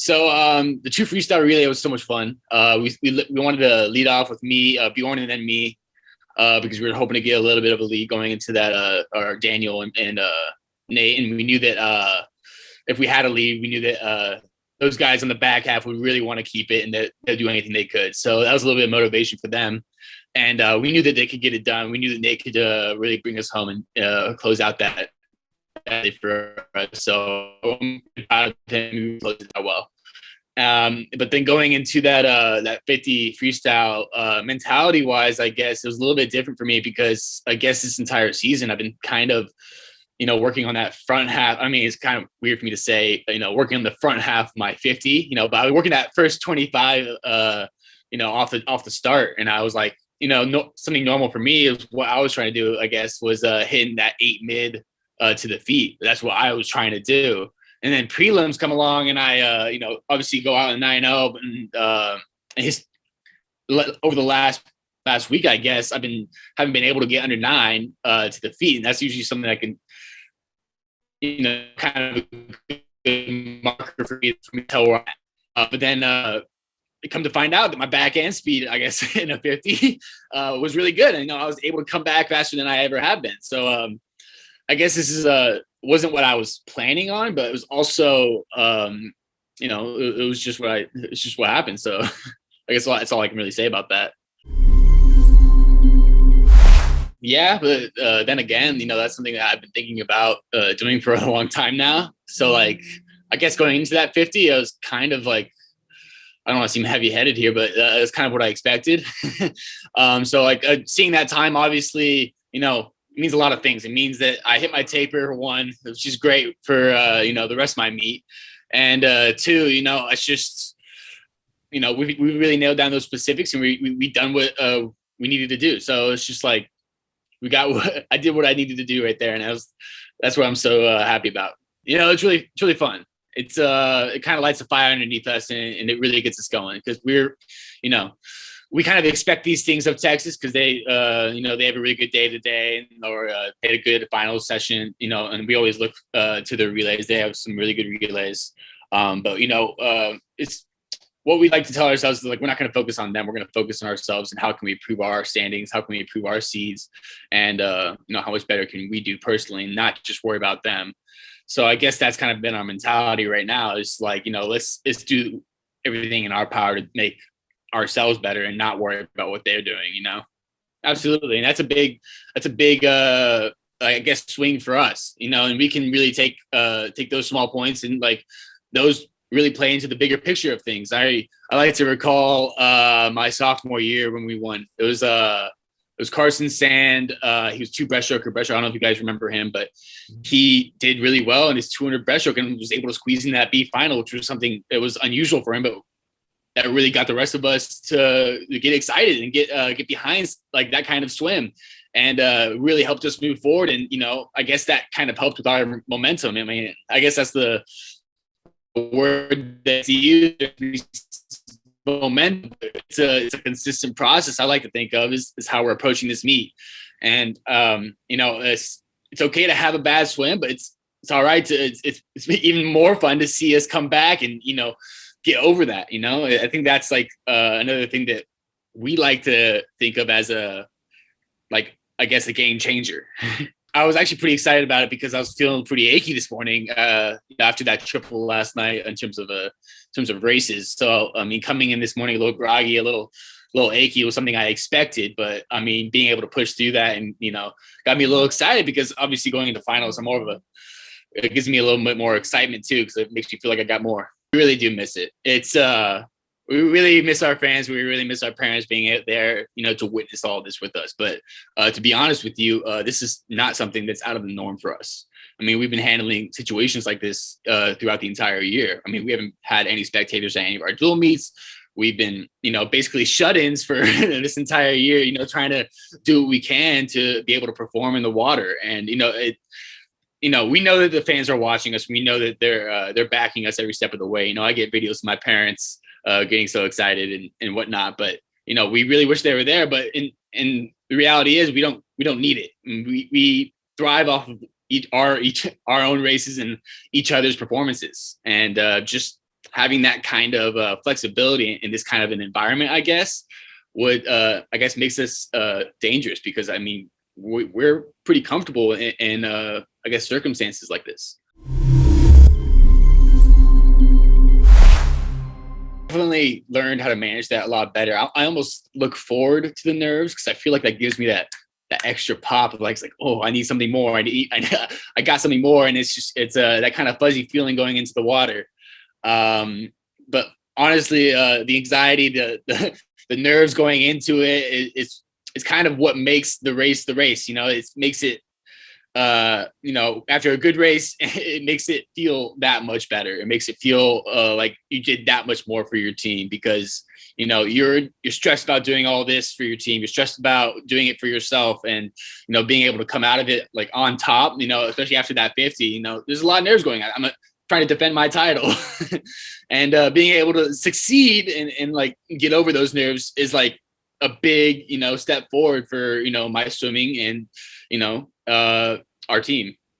The true freestyle relay was so much fun. We wanted to lead off with me, Bjorn, and then me, because we were hoping to get a little bit of a lead going into that. Or Daniel and Nate, and we knew that if we had a lead, we knew that those guys on the back half would really want to keep it and that they'd do anything they could. So that was a little bit of motivation for them. And we knew that they could get it done. We knew that Nate could really bring us home and close out that for us. So I'm proud of him. We closed it out well. But then going into that 50 freestyle, mentality wise, I guess it was a little bit different for me because I guess this entire season I've been kind of, working on that front half. I mean, it's kind of weird for me to say, working on the front half of my 50, but I was working that first 25, off the start. And I was like, something normal for me is what I was trying to do, I guess, was hitting that 8 mid to the feet. That's what I was trying to do. And then prelims come along and I, obviously go out in 9-0, and over the last week, I guess haven't been able to get under 9 to the feet. And that's usually something I can, kind of a good marker for me to tell where I'm at. But then come to find out that my backhand speed, I guess, in a 50 was really good. And, I was able to come back faster than I ever have been. So I guess this is wasn't what I was planning on, but it was also, it was just what happened. So I guess that's all I can really say about that. Yeah, but then again, that's something that I've been thinking about doing for a long time now. So like, I guess going into that 50, I was kind of like, I don't want to seem heavy-headed here, but it's kind of what I expected. So like seeing that time, obviously, it means a lot of things. It means that I hit my taper for one, which is great for the rest of my meet, and two, it's just we really nailed down those specifics and we done what we needed to do. So it's just like I did what I needed to do right there, and that's what I'm so happy about. It's really fun. It's it kind of lights a fire underneath us, and it really gets us going because we're, we kind of expect these things of Texas because they, they have a really good day today or they had a good final session, and we always look to the relays. They have some really good relays, but it's what we like to tell ourselves is like we're not going to focus on them. We're going to focus on ourselves and how can we improve our standings, how can we improve our seeds, and how much better can we do personally, and not just worry about them. So I guess that's kind of been our mentality right now. Is like let's do everything in our power to make ourselves better and not worry about what they're doing. Absolutely, and that's a big I guess swing for us. And we can really take those small points and like those really play into the bigger picture of things. I like to recall my sophomore year when we won. It was Carson Sand. He was 2 breaststroke. I don't know if you guys remember him, but he did really well in his 200 breaststroke and was able to squeeze in that B final, which was something that was unusual for him, but that really got the rest of us to get excited and get behind like that kind of swim, and really helped us move forward. And I guess that kind of helped with our momentum. I mean, I guess that's the word that's used. Momentum. It's a consistent process. I like to think of is how we're approaching this meet, and it's okay to have a bad swim, but it's all right to it's even more fun to see us come back and get over that. I think that's like another thing that we like to think of as a game changer. I was actually pretty excited about it because I was feeling pretty achy this morning after that triple last night in terms of races. So I mean, coming in this morning a little groggy, a little achy was something I expected, but I mean, being able to push through that and got me a little excited because obviously going into finals, it gives me a little bit more excitement too because it makes me feel like I got more. We really do miss it. It's we really miss our fans. We really miss our parents being out there, to witness all this with us. But to be honest with you, this is not something that's out of the norm for us. I mean, we've been handling situations like this throughout the entire year. I mean, we haven't had any spectators at any of our dual meets. We've been, basically shut-ins for this entire year, trying to do what we can to be able to perform in the water. And, we know that the fans are watching us. We know that they're backing us every step of the way. I get videos of my parents getting so excited and whatnot, but we really wish they were there. But in the reality is we don't need it. We thrive off of our own races and each other's performances, and just having that kind of flexibility in this kind of an environment, I guess, would I guess makes us dangerous, because I mean we're pretty comfortable in I guess circumstances like this. Definitely learned how to manage that a lot better. I almost look forward to the nerves, because I feel like that gives me that extra pop of like, it's like, oh, I need something more. I got something more, and it's that kind of fuzzy feeling going into the water. But honestly, the anxiety, the nerves going into it's kind of what makes the race the race. You know, it makes it after a good race, it makes it feel that much better. It makes it feel like you did that much more for your team, because you're stressed about doing all this for your team. You're stressed about doing it for yourself, and being able to come out of it like on top. Especially after that 50. There's a lot of nerves going on. I'm trying to defend my title, and being able to succeed and like get over those nerves is like a big step forward for my swimming and our team.